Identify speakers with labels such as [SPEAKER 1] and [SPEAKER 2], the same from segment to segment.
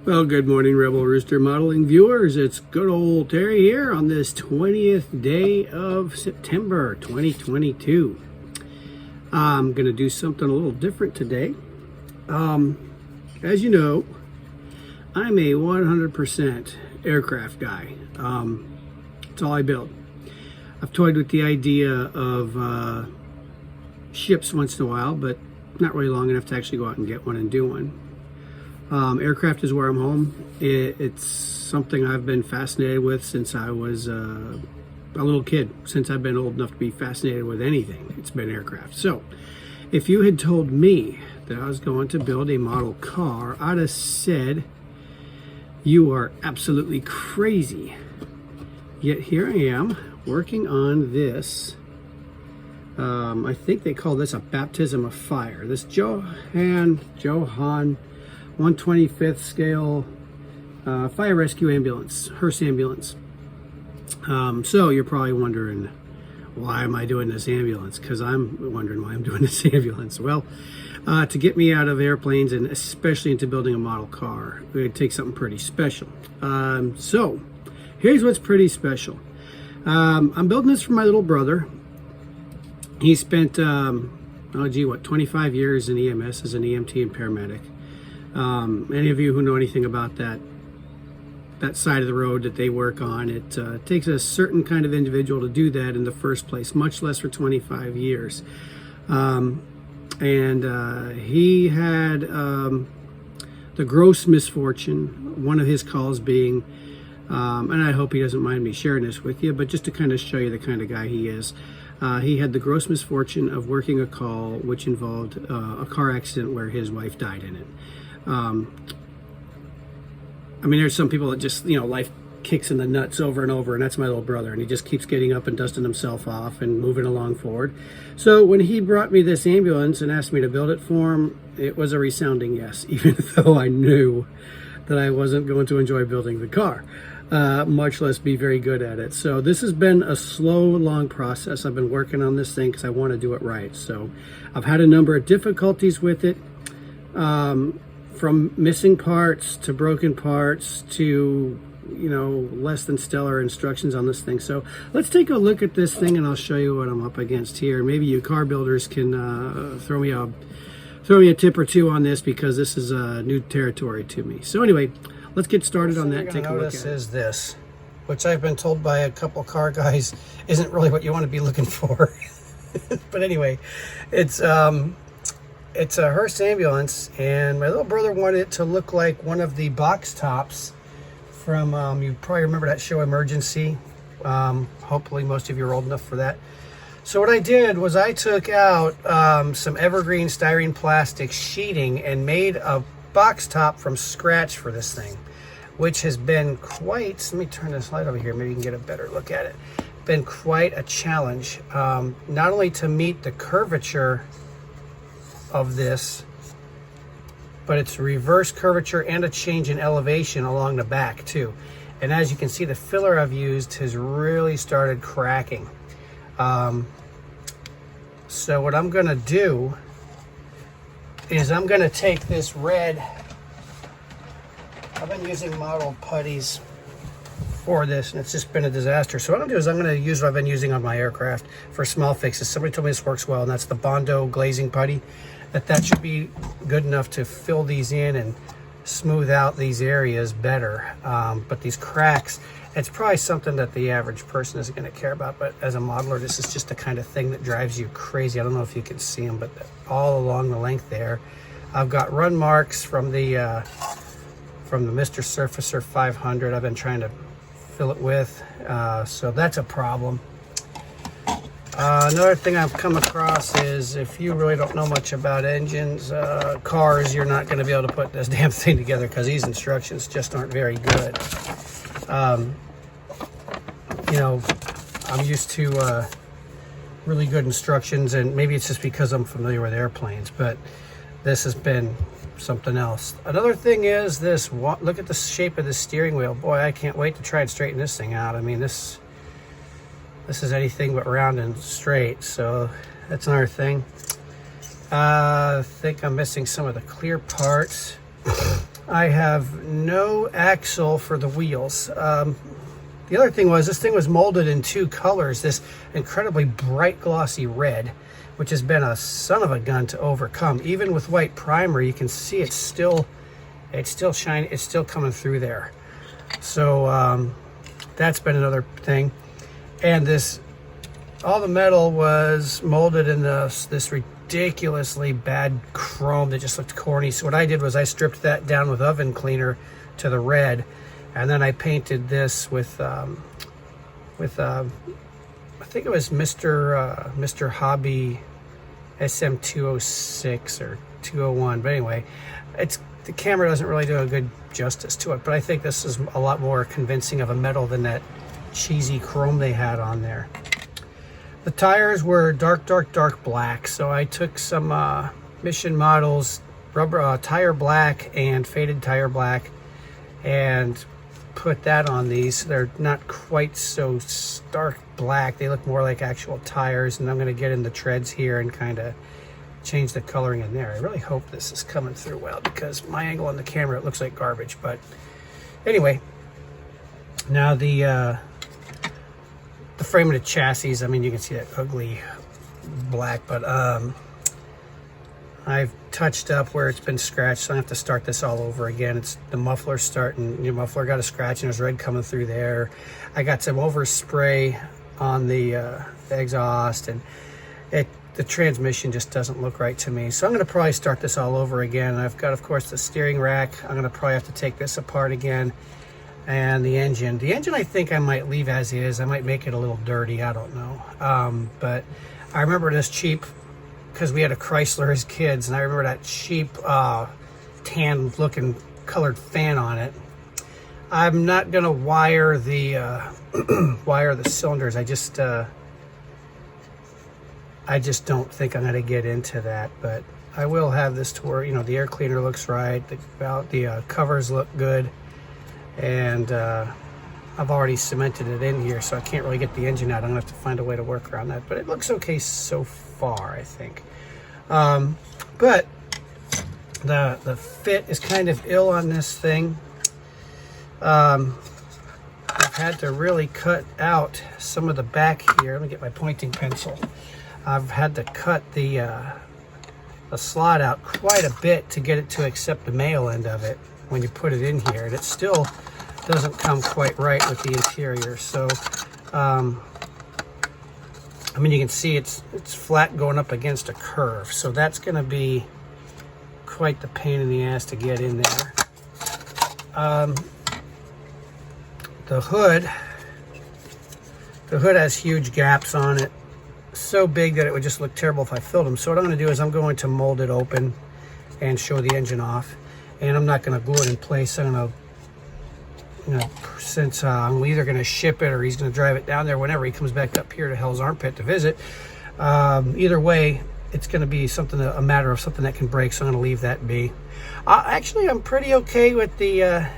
[SPEAKER 1] Well, good morning, Rebel Rooster modeling viewers. It's good old Terry here on this 20th day of September 2022. I'm going to do something a little different today. As you know, I'm a 100% aircraft guy. That's all I build. I've toyed with the idea of ships once in a while, but not really long enough to actually go out and get one and do one. Aircraft is where I'm home. It's something I've been fascinated with since I was a little kid. Since I've been old enough to be fascinated with anything, it's been aircraft. So if you had told me that I was going to build a model car, I'd have said, you are absolutely crazy. Yet here I am working on this. I think they call this a baptism of fire. This Johan 125th scale fire rescue ambulance, hearse ambulance. So you're probably wondering, why am I doing this ambulance? Because I'm wondering why I'm doing this ambulance. Well, to get me out of airplanes and especially into building a model car, it would take something pretty special. So here's what's pretty special. I'm building this for my little brother. He spent, 25 years in EMS as an EMT and paramedic. Any of you who know anything about that side of the road that they work on, it takes a certain kind of individual to do that in the first place, much less for 25 years. He had the gross misfortune, one of his calls being, and I hope he doesn't mind me sharing this with you, but just to kind of show you the kind of guy he is. He had the gross misfortune of working a call which involved a car accident where his wife died in it. I mean, there's some people that just, life kicks in the nuts over and over, and that's my little brother, and he just keeps getting up and dusting himself off and moving along forward. So when he brought me this ambulance and asked me to build it for him, it was a resounding yes, even though I knew that I wasn't going to enjoy building the car, much less be very good at it. So this has been a slow, long process. I've been working on this thing because I want to do it right. So I've had a number of difficulties with it. From missing parts to broken parts to, less than stellar instructions on this thing. So let's take a look at this thing and I'll show you what I'm up against here. Maybe you car builders can throw me a tip or two on this, because this is new territory to me. So anyway, let's get started on that. Take a look at it. Is this, which I've been told by a couple car guys isn't really what you want to be looking for. But anyway, it's a hearse ambulance, and my little brother wanted it to look like one of the box tops from, you probably remember that show Emergency. Hopefully most of you are old enough for that. So what I did was I took out some evergreen styrene plastic sheeting and made a box top from scratch for this thing, which has been quite, let me turn this light over here, maybe you can get a better look at it. Been quite a challenge, not only to meet the curvature of this, but it's reverse curvature and a change in elevation along the back too. And as you can see, the filler I've used has really started cracking. So what I'm gonna do is I'm gonna take this red, I've been using model putties for this, and it's just been a disaster. So what I'm gonna do is I'm gonna use what I've been using on my aircraft for small fixes. Somebody told me this works well, and that's the Bondo glazing putty. That should be good enough to fill these in and smooth out these areas better. But these cracks, it's probably something that the average person isn't going to care about, but as a modeler, this is just the kind of thing that drives you crazy. I don't know if you can see them, but all along the length there, I've got run marks from the Mr. Surfacer 500 I've been trying to fill it with, so that's a problem. Another thing I've come across is, if you really don't know much about engines, cars, you're not going to be able to put this damn thing together, because these instructions just aren't very good. I'm used to really good instructions, and maybe it's just because I'm familiar with airplanes, but this has been something else. Another thing is this, look at the shape of the steering wheel. Boy, I can't wait to try and straighten this thing out. I mean, this is anything but round and straight, so that's another thing. I think I'm missing some of the clear parts. I have no axle for the wheels. The other thing was, this thing was molded in two colors, this incredibly bright glossy red, which has been a son of a gun to overcome. Even with white primer, you can see it's still shining, it's still coming through there. So that's been another thing. And all the metal was molded in this ridiculously bad chrome that just looked corny. So what I did was I stripped that down with oven cleaner to the red, and then I painted this with I think it was Mr. Hobby SM206 or 201. But anyway, the camera doesn't really do a good justice to it. But I think this is a lot more convincing of a metal than that cheesy chrome they had on there. The tires were dark black, so I took some Mission Models rubber tire black and faded tire black and put that on these. They're not quite so stark black, they look more like actual tires, and I'm going to get in the treads here and kind of change the coloring in there. I really hope this is coming through well, because my angle on the camera, it looks like garbage. But anyway, now the frame of the chassis, I mean, you can see that ugly black, but I've touched up where it's been scratched, so I have to start this all over again. It's the muffler starting, your muffler got a scratch and there's red coming through there. I got some overspray on the exhaust, and the transmission just doesn't look right to me. So I'm going to probably start this all over again. I've got, of course, the steering rack. I'm going to probably have to take this apart again. And the engine. The engine I think I might leave as is. I might make it a little dirty, I don't know. But I remember this cheap, because we had a Chrysler as kids, and I remember that cheap tan looking colored fan on it. I'm not going to wire the wire the cylinders. I just don't think I'm going to get into that, but I will have this to where, you know, the air cleaner looks right, the covers look good. And I've already cemented it in here, so I can't really get the engine out. I'm gonna have to find a way to work around that, but it looks okay so far, I think. But the fit is kind of ill on this thing. I've had to really cut out some of the back here. Let me get my pointing pencil. I've had to cut the slot out quite a bit to get it to accept the male end of it when you put it in here, and it still doesn't come quite right with the interior. So I mean, you can see it's flat going up against a curve, so that's going to be quite the pain in the ass to get in there. The hood has huge gaps on it, so big that it would just look terrible if I filled them. So what I'm going to do is I'm going to mold it open and show the engine off. And I'm not going to glue it in place. I'm going to, you know, since I'm either going to ship it or he's going to drive it down there whenever he comes back up here to Hell's Armpit to visit. Either way, it's going to be a matter of something that can break, so I'm going to leave that be. Actually, I'm pretty okay with the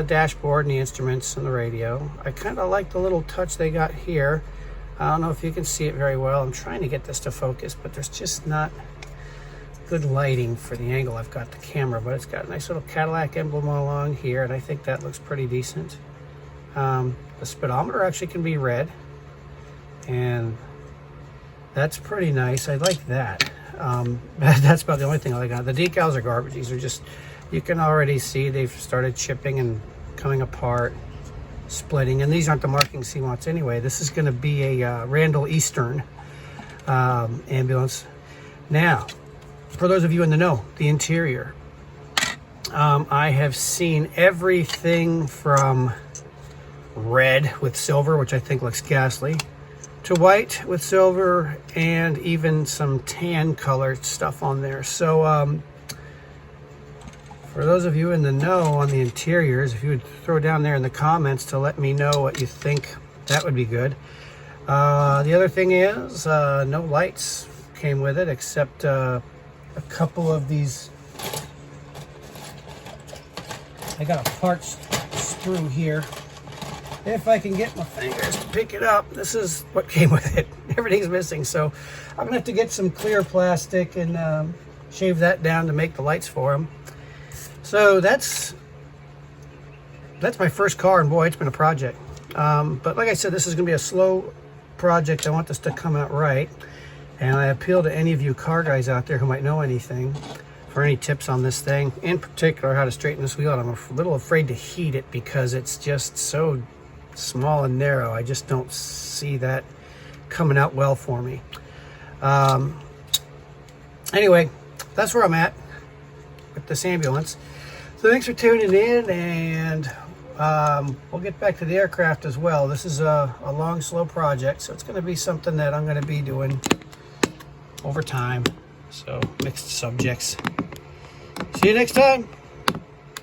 [SPEAKER 1] dashboard and the instruments and the radio. I kind of like the little touch they got here. I don't know if you can see it very well. I'm trying to get this to focus, but there's just not good lighting for the angle I've got the camera, but it's got a nice little Cadillac emblem along here, and I think that looks pretty decent. The speedometer actually can be read, and that's pretty nice. I like that. That's about the only thing I like on it. The decals are garbage. These are just, you can already see they've started chipping and coming apart, splitting, and these aren't the marking CMOTs anyway. This is going to be a Randall Eastern ambulance. Now, for those of you in the know, the interior. I have seen everything from red with silver, which I think looks ghastly, to white with silver, and even some tan colored stuff on there. So for those of you in the know on the interiors, if you would throw down there in the comments to let me know what you think, that would be good. The other thing is no lights came with it, except a couple of these. I got a parts sprue here. If I can get my fingers to pick it up, this is what came with it. Everything's missing, so I'm gonna have to get some clear plastic and shave that down to make the lights for them. So that's my first car, and boy, it's been a project. But like I said, this is going to be a slow project. I want this to come out right. And I appeal to any of you car guys out there who might know anything for any tips on this thing, in particular how to straighten this wheel. I'm a little afraid to heat it because it's just so small and narrow. I just don't see that coming out well for me. Anyway, that's where I'm at with this ambulance. So thanks for tuning in, and we'll get back to the aircraft as well. This is a long, slow project, so it's going to be something that I'm going to be doing over time. So mixed subjects. See you next time.